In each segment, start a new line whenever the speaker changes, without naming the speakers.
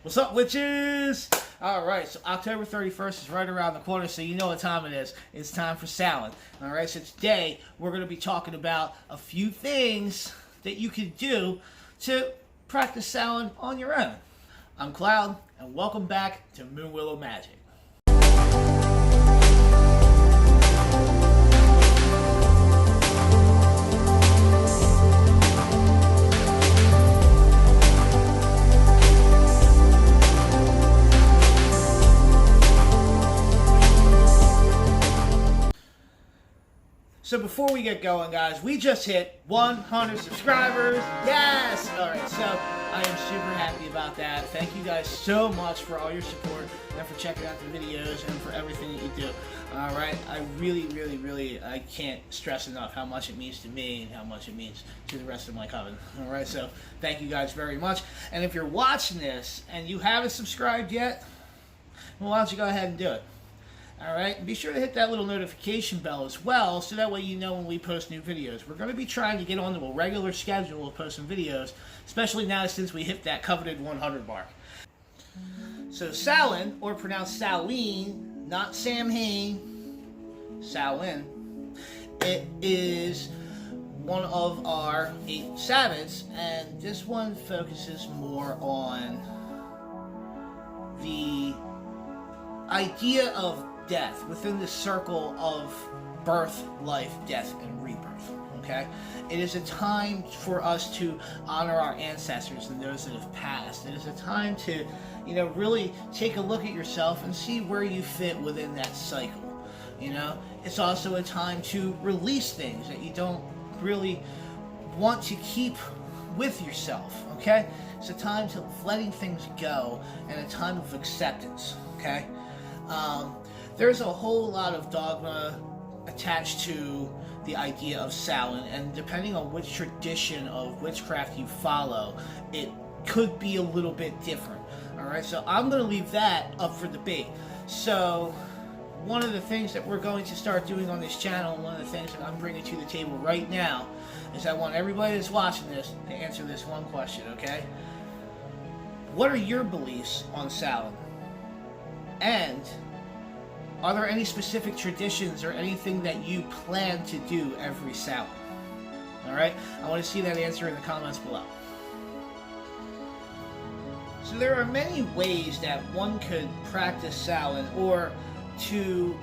What's up, witches? Alright, so October 31st is right around the corner, so you know what time it is. It's time for Samhain. Alright, so today we're going to be talking about a few things that you can do to practice Samhain on your own. I'm Cloud, and welcome back to Moon Willow Magic. So before we get going, guys, we just hit 100 subscribers. Yes! Alright, so I am super happy about that. Thank you guys so much for all your support and for checking out the videos and for everything that you do. Alright, I really, I can't stress enough how much it means to me and how much it means to the rest of my coven. Alright, so thank you guys very much. And if you're watching this and you haven't subscribed yet, well, why don't you go ahead and do it. Alright, be sure to hit that little notification bell as well, so that way you know when we post new videos. We're going to be trying to get onto a regular schedule of posting videos, especially now since we hit that coveted 100 mark. So Samhain, or pronounced Samhain, not Samhain, Samhain, it is one of our 8 Sabbats, and this one focuses more on the idea of death within the circle of birth, life, death, and rebirth. Okay, it is a time for us to honor our ancestors and those that have passed. It is a time to, really take a look at yourself and see where you fit within that cycle. It's also a time to release things that you don't really want to keep with yourself. Okay, it's a time to letting things go and a time of acceptance. Okay. There's a whole lot of dogma attached to the idea of Samhain, and depending on which tradition of witchcraft you follow, it could be a little bit different. Alright, so I'm going to leave that up for debate. So, one of the things that we're going to start doing on this channel, and one of the things that I'm bringing to the table right now, is I want everybody that's watching this to answer this one question, okay? What are your beliefs on Samhain? And are there any specific traditions or anything that you plan to do every Samhain? Alright? I want to see that answer in the comments below. So there are many ways that one could practice Samhain, or to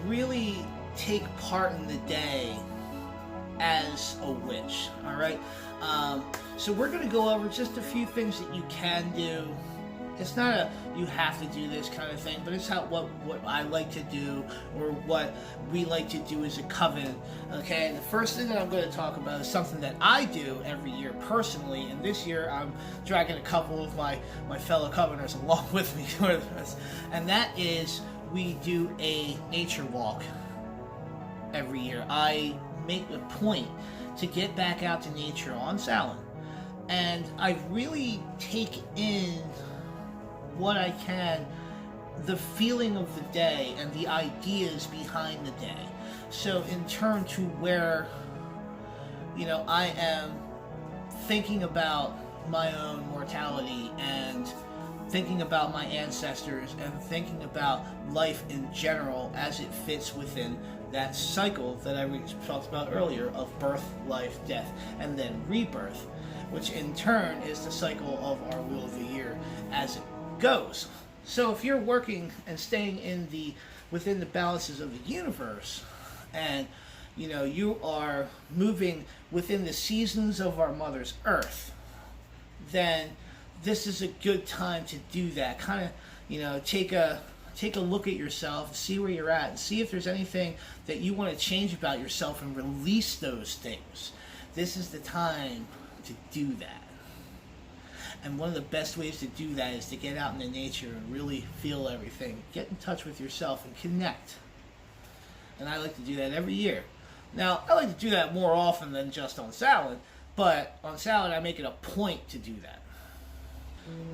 really take part in the day as a witch. Alright? So we're going to go over just a few things that you can do. It's not a you have to do this kind of thing, but it's what I like to do, or what we like to do as a coven. Okay, the first thing that I'm going to talk about is something that I do every year personally, and this year I'm dragging a couple of my fellow coveners along with me for this, and that is we do a nature walk every year. I make a point to get back out to nature on Samhain, and I really take in what I can, the feeling of the day and the ideas behind the day. So in turn to where, I am thinking about my own mortality and thinking about my ancestors and thinking about life in general as it fits within that cycle that I talked about earlier of birth, life, death, and then rebirth, which in turn is the cycle of our wheel of the year as it goes. So if you're working and staying within the balances of the universe, and you are moving within the seasons of our Mother's Earth, then this is a good time to do that. Kind of, take a look at yourself, see where you're at, and see if there's anything that you want to change about yourself and release those things. This is the time to do that. And one of the best ways to do that is to get out into nature and really feel everything. Get in touch with yourself and connect. And I like to do that every year. Now, I like to do that more often than just on Samhain, but on Samhain I make it a point to do that.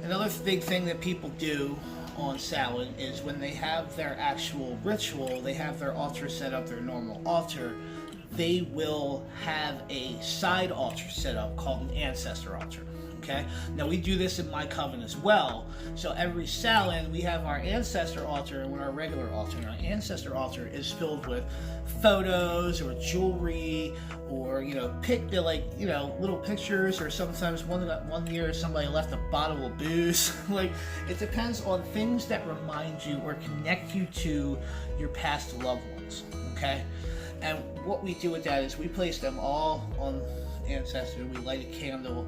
Another big thing that people do on Samhain is when they have their actual ritual, they have their altar set up, their normal altar, they will have a side altar set up called an ancestor altar. Okay? Now we do this in my coven as well. So every Samhain we have our ancestor altar and our regular altar. And our ancestor altar is filled with photos or jewelry or little pictures, or sometimes one year somebody left a bottle of booze. Like, it depends on things that remind you or connect you to your past loved ones. Okay? And what we do with that is we place them all on ancestors. We light a candle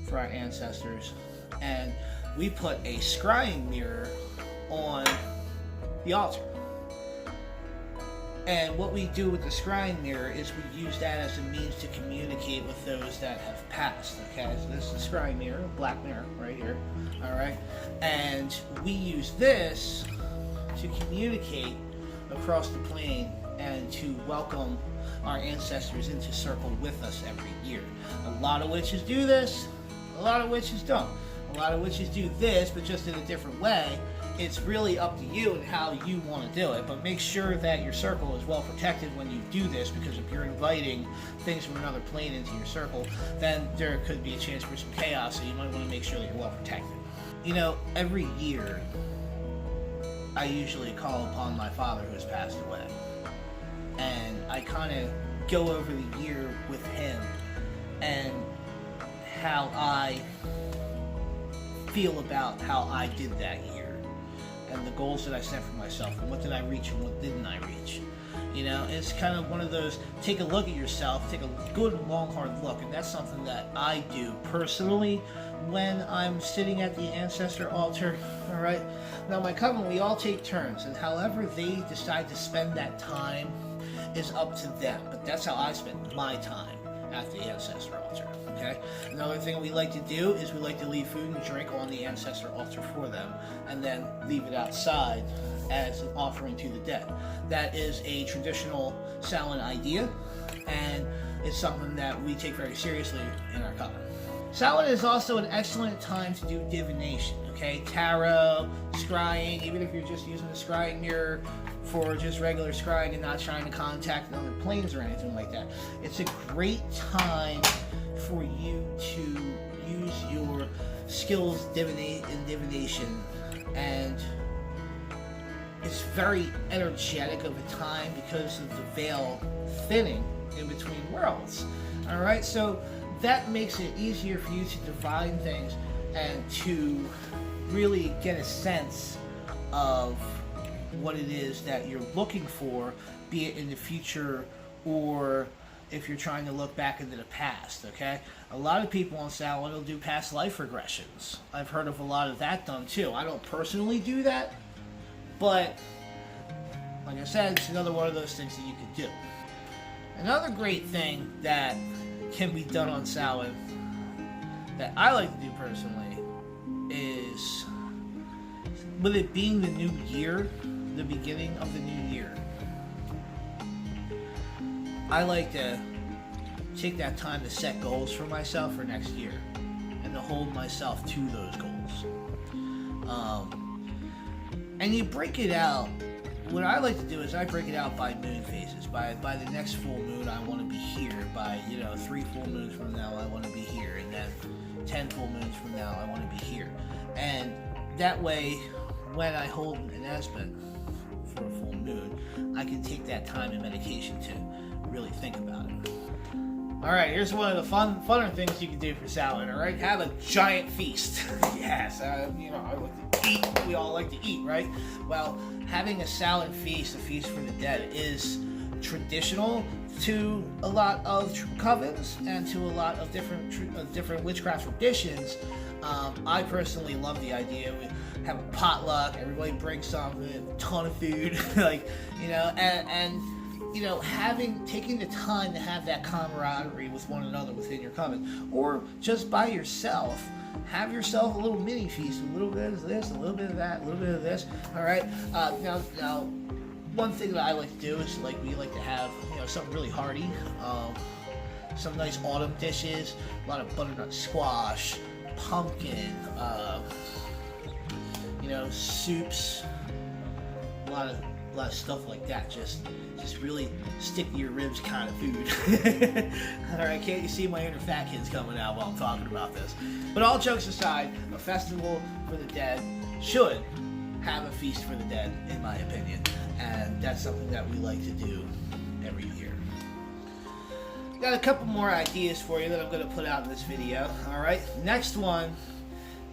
for our ancestors, and we put a scrying mirror on the altar. And what we do with the scrying mirror is we use that as a means to communicate with those that have passed. Okay, so this is a scrying mirror, a black mirror right here. All right, and we use this to communicate across the plane and to welcome our ancestors into circle with us every year. A lot of witches do this, a lot of witches don't. A lot of witches do this, but just in a different way. It's really up to you and how you want to do it, but make sure that your circle is well protected when you do this, because if you're inviting things from another plane into your circle, then there could be a chance for some chaos, so you might want to make sure that you're well protected. You know, every year, I usually call upon my father who has passed away, and I kind of go over the year with him and how I feel about how I did that year and the goals that I set for myself and what did I reach and what didn't I reach. You know, it's kind of one of those, take a look at yourself, take a good long hard look, and that's something that I do personally when I'm sitting at the ancestor altar. All right, now my coven, we all take turns, and however they decide to spend that time is up to them, but that's how I spend my time at the ancestor altar. Okay. Another thing we like to do is we like to leave food and drink on the ancestor altar for them, and then leave it outside as an offering to the dead. That is a traditional Samhain idea, and it's something that we take very seriously in our coven. Samhain is also an excellent time to do divination. Okay, tarot, scrying, even if you're just using the scrying mirror for just regular scrying and not trying to contact other planes or anything like that. It's a great time for you to use your skills in divination, and it's very energetic of a time because of the veil thinning in between worlds. All right, so that makes it easier for you to divine things and to really get a sense of what it is that you're looking for, be it in the future or if you're trying to look back into the past. Okay, a lot of people on Samhain will do past life regressions. I've heard of a lot of that done too. I don't personally do that, but like I said, it's another one of those things that you could do. Another great thing that can be done on Samhain that I like to do personally is, with it being the new year, the beginning of the new year, I like to take that time to set goals for myself for next year and to hold myself to those goals. And you break it out. What I like to do is I break it out by moon phases. By the next full moon, I want to be here. By 3 full moons from now, I want to be here, and then 10 full moons from now, I want to be here. And that way, when I hold an aspect for a full moon, I can take that time and meditation to really think about it. Alright, here's one of the funner things you can do for Samhain, alright? Have a giant feast. Yes, I like to eat. We all like to eat, right? Well, having a Samhain feast, a feast for the dead, is traditional to a lot of covens and to a lot of different witchcraft traditions. I personally love the idea. We have a potluck, everybody brings something, a ton of food, taking the time to have that camaraderie with one another within your coven, or just by yourself. Have yourself a little mini feast, a little bit of this, a little bit of that, a little bit of this. All right. Now, one thing that I like to do is we like to have something really hearty, some nice autumn dishes, a lot of butternut squash, pumpkin, bless, stuff like that. Just really stick to your ribs kind of food. Alright, can't you see my inner fat kids coming out while I'm talking about this? But all jokes aside, a festival for the dead should have a feast for the dead, in my opinion. And that's something that we like to do every year. Got a couple more ideas for you that I'm going to put out in this video. Alright, next one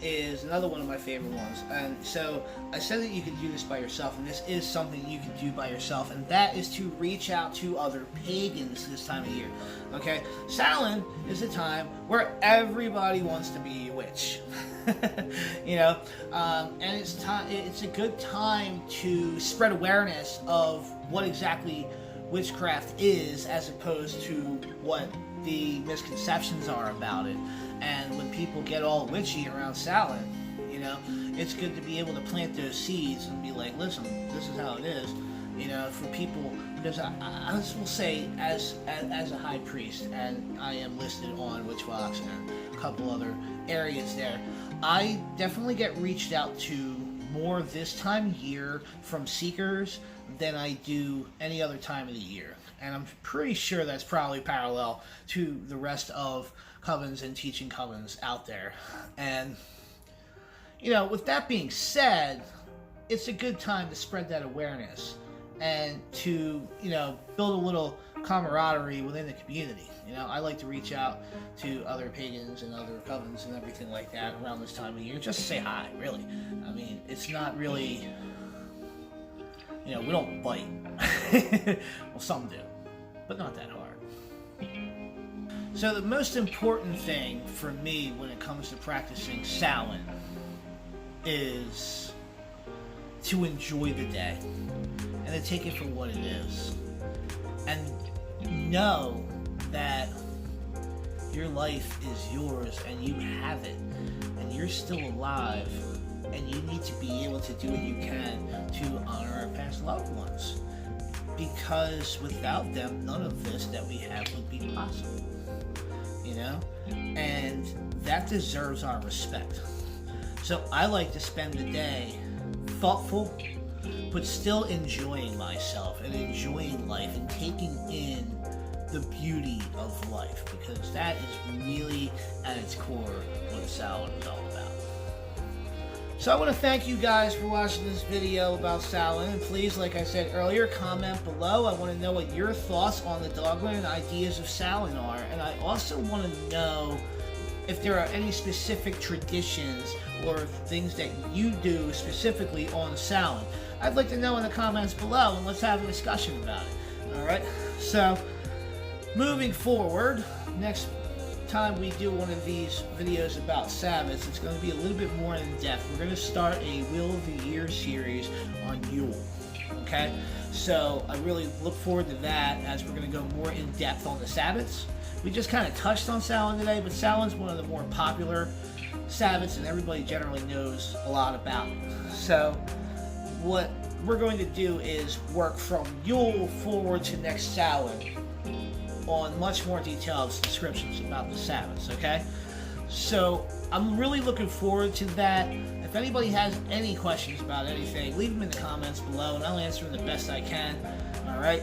is another one of my favorite ones. And so I said that you could do this by yourself, and this is something you can do by yourself, and that is to reach out to other pagans this time of year. Okay, Samhain is a time where everybody wants to be a witch. You know, and it's a good time to spread awareness of what exactly witchcraft is, as opposed to what the misconceptions are about it. And when people get all witchy around Samhain, you know, it's good to be able to plant those seeds and be like, listen, this is how it is, you know, for people. Because I will say, as a high priest, and I am listed on Witchbox and a couple other areas there, I definitely get reached out to more this time of year from seekers than I do any other time of the year. And I'm pretty sure that's probably parallel to the rest of covens and teaching covens out there. And, you know, with that being said, it's a good time to spread that awareness and to, you know, build a little camaraderie within the community. You know, I like to reach out to other pagans and other covens and everything like that around this time of year, just to say hi, really. I mean, it's not really, you know, we don't bite. Well, some do, but not that hard. So the most important thing for me when it comes to practicing Samhain is to enjoy the day and to take it for what it is, and know that your life is yours and you have it, and you're still alive, and you need to be able to do what you can to honor our past loved ones, because without them, none of this that we have would be possible, you know, and that deserves our respect. So I like to spend the day thoughtful, but still enjoying myself and enjoying life and taking in the beauty of life, because that is really at its core what Samhain is all about. So I want to thank you guys for watching this video about Samhain, and please, like I said earlier, comment below. I want to know what your thoughts on the dogma and ideas of Samhain are, and I also want to know if there are any specific traditions or things that you do specifically on Samhain. I'd like to know in the comments below, and let's have a discussion about it. Alright, so moving forward, next time we do one of these videos about Sabbats, it's going to be a little bit more in depth. We're going to start a Wheel of the Year series on Yule. Okay, so I really look forward to that, as we're going to go more in depth on the Sabbats. We just kind of touched on Samhain today, but Samhain's one of the more popular Sabbats, and everybody generally knows a lot about it. So what we're going to do is work from Yule forward to next Samhain on much more detailed descriptions about the Sabbats, okay? So I'm really looking forward to that. If anybody has any questions about anything, leave them in the comments below, and I'll answer them the best I can. Alright?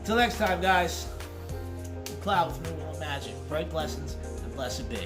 Till next time, guys. Cloud with New World Magic. Bright blessings and blessed be.